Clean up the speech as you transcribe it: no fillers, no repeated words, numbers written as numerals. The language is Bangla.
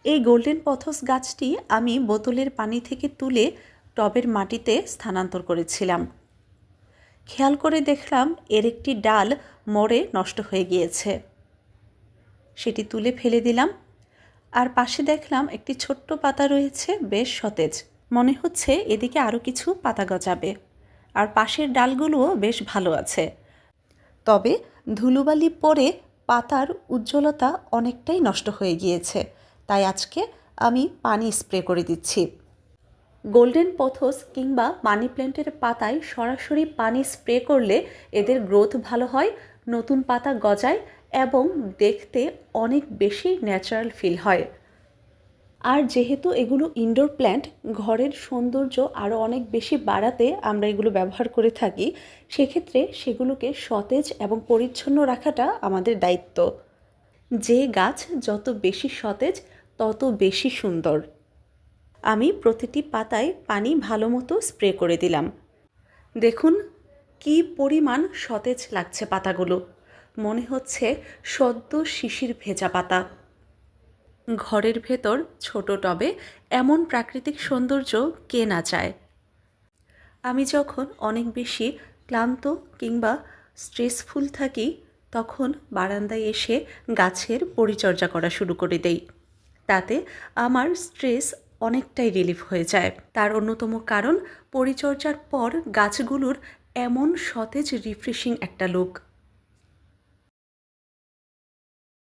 এই গোল্ডেন পথস গাছটি আমি বোতলের পানি থেকে তুলে টবের মাটিতে স্থানান্তর করেছিলাম। খেয়াল করে দেখলাম এর একটি ডাল মরে নষ্ট হয়ে গিয়েছে। সেটি তুলে ফেলে দিলাম। আর পাশে দেখলাম একটি ছোট্ট পাতা রয়েছে, বেশ সতেজ। মনে হচ্ছে এদিকে আরও কিছু পাতা গজাবে। আর পাশের ডালগুলোও বেশ ভালো আছে, তবে ধুলোবালি পড়ে পাতার উজ্জ্বলতা অনেকটাই নষ্ট হয়ে গিয়েছে। তাই আজকে আমি পানি স্প্রে করে দিচ্ছি। গোল্ডেন পথস কিংবা মানি প্ল্যান্টের পাতায় সরাসরি পানি স্প্রে করলে এদের গ্রোথ ভালো হয়, নতুন পাতা গজায় এবং দেখতে অনেক বেশি ন্যাচারাল ফিল হয়। আর যেহেতু এগুলো ইনডোর প্ল্যান্ট, ঘরের সৌন্দর্য আরও অনেক বেশি বাড়াতে আমরা এগুলো ব্যবহার করে থাকি। সেক্ষেত্রে সেগুলোকে সতেজ এবং পরিচ্ছন্ন রাখাটা আমাদের দায়িত্ব। যে গাছ যত বেশি সতেজ তত বেশি সুন্দর। আমি প্রতিটি পাতায় পানি ভালো মতো স্প্রে করে দিলাম। দেখুন কি পরিমাণ সতেজ লাগছে পাতাগুলো, মনে হচ্ছে সদ্য শিশির ভেজা পাতা। ঘরের ভেতর ছোট টবে এমন প্রাকৃতিক সৌন্দর্য কে না চায়। আমি যখন অনেক বেশি ক্লান্ত কিংবা স্ট্রেসফুল থাকি তখন বারান্দায় এসে গাছের পরিচর্যা করা শুরু করে দেই। তাতে আমার স্ট্রেস অনেকটাই রিলিফ হয়ে যায়। তার অন্যতম কারণ পরিচর্যার পর গাছগুলোর এমন সতেজ রিফ্রেশিং একটা লুক।